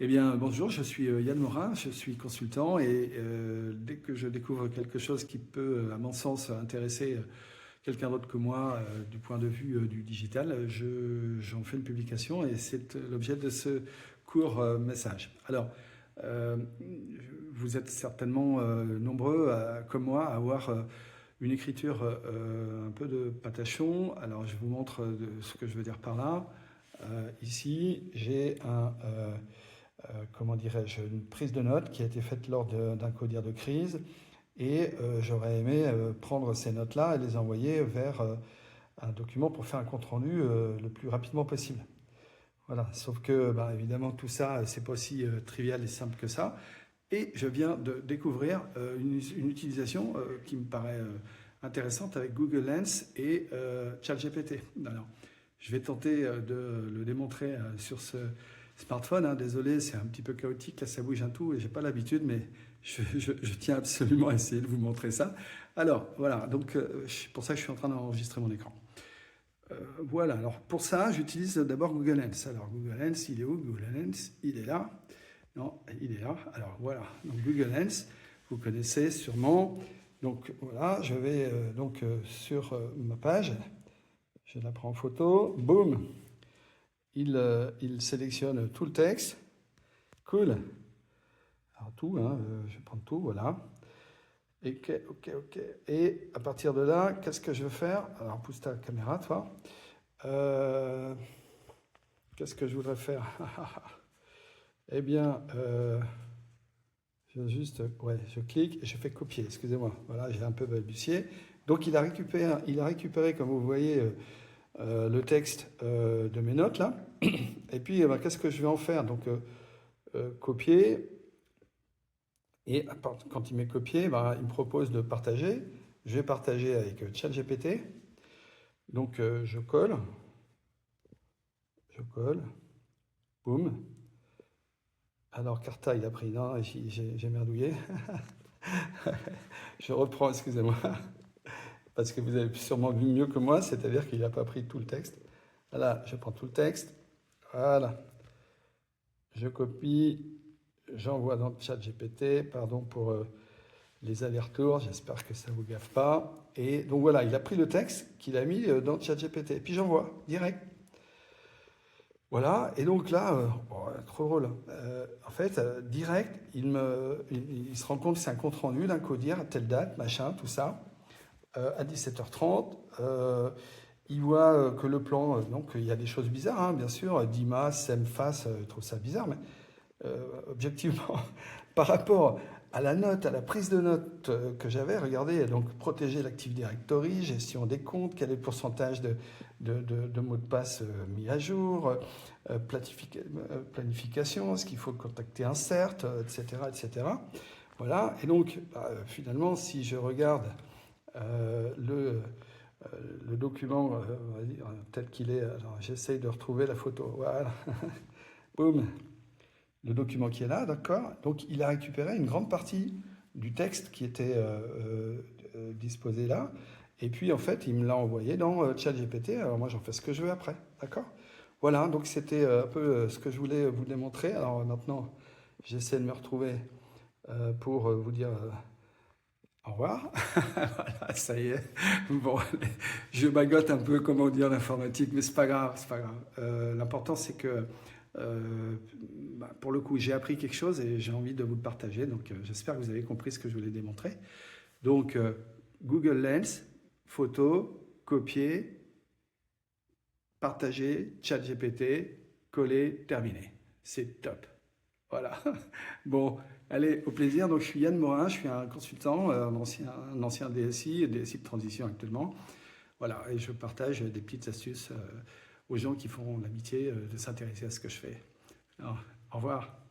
Eh bien, bonjour, je suis Yann Morin, je suis consultant et dès que je découvre quelque chose qui peut, à mon sens, intéresser quelqu'un d'autre que moi du point de vue du digital, j'en fais une publication et c'est l'objet de ce court message. Alors, euh, vous êtes certainement nombreux, comme moi, à avoir une écriture un peu de patachon. Alors, je vous montre ce que je veux dire par là. Ici, j'ai comment dirais-je, une prise de notes qui a été faite lors d'un codir de crise et j'aurais aimé prendre ces notes-là et les envoyer vers un document pour faire un compte-rendu le plus rapidement possible. Voilà, sauf que bah, évidemment tout ça, c'est pas aussi trivial et simple que ça. Et je viens de découvrir une utilisation qui me paraît intéressante avec Google Lens et ChatGPT. Alors, je vais tenter de le démontrer sur ce smartphone. Hein. Désolé, c'est un petit peu chaotique, là ça bouge un tout et j'ai pas l'habitude, mais je tiens absolument à essayer de vous montrer ça. Alors voilà, donc pour ça je suis en train d'enregistrer mon écran. Voilà, alors pour ça j'utilise d'abord Google Lens. Alors Google Lens, il est où? Google Lens, il est là. Non, il est là. Alors voilà, donc Google Lens, vous connaissez sûrement. Donc voilà, je vais sur ma page, je la prends en photo, boum, il sélectionne tout le texte. Cool. Alors tout, hein, je vais prendre tout, voilà. Et, ok. Et à partir de là, qu'est-ce que je veux faire? Alors pousse ta caméra, toi. Qu'est-ce que je voudrais faire? Eh bien, je clique et je fais copier, excusez-moi. Voilà, j'ai un peu balbutié. Donc il a récupéré, comme vous voyez, le texte de mes notes là. Et puis, qu'est-ce que je vais en faire? Donc, copier. Et quand il m'est copié, il me propose de partager. Je vais partager avec ChatGPT. Donc, je colle, boum. Alors, Carta, il a pris, non, j'ai merdouillé. Je reprends, excusez-moi, parce que vous avez sûrement vu mieux que moi, c'est-à-dire qu'il n'a pas pris tout le texte. Voilà, je prends tout le texte. Voilà. Je copie, j'envoie dans le chat GPT, pardon pour les allers-retours, j'espère que ça ne vous gaffe pas. Et donc voilà, il a pris le texte qu'il a mis dans le chat GPT, et puis j'envoie, direct. Voilà, et donc là, trop drôle. En fait, direct, il se rend compte que c'est un compte-rendu d'un codir à telle date, machin, tout ça, à 17h30. Il voit que le plan, donc il y a des choses bizarres, hein, bien sûr, Dimas, Semfas, il trouve ça bizarre, mais objectivement, par rapport à la note, à la prise de note que j'avais, regardez, donc protéger l'Active Directory, gestion des comptes, quel est le pourcentage de mots de passe mis à jour, planification, est-ce qu'il faut contacter un CERT, etc., etc. Voilà, et donc finalement, si je regarde le document on va dire, tel qu'il est, j'essaye de retrouver la photo, voilà, boum, le document qui est là, d'accord? Donc il a récupéré une grande partie du texte qui était disposé là, et puis en fait il me l'a envoyé dans ChatGPT, alors moi j'en fais ce que je veux après, d'accord? Voilà, donc c'était un peu ce que je voulais vous démontrer. Alors maintenant j'essaie de me retrouver pour vous dire au revoir. Voilà, ça y est. Bon, je bagote un peu, comment dire, l'informatique, mais c'est pas grave, c'est pas grave. L'important, c'est que, pour le coup, j'ai appris quelque chose et j'ai envie de vous le partager. Donc, j'espère que vous avez compris ce que je voulais démontrer. Donc, Google Lens, photo, copier, partager, ChatGPT, coller, terminé. C'est top. Voilà. Bon, allez, au plaisir. Donc, je suis Yann Morin, je suis un consultant, un ancien DSI, DSI de transition actuellement. Voilà, et je partage des petites astuces aux gens qui font l'amitié de s'intéresser à ce que je fais. Alors, au revoir.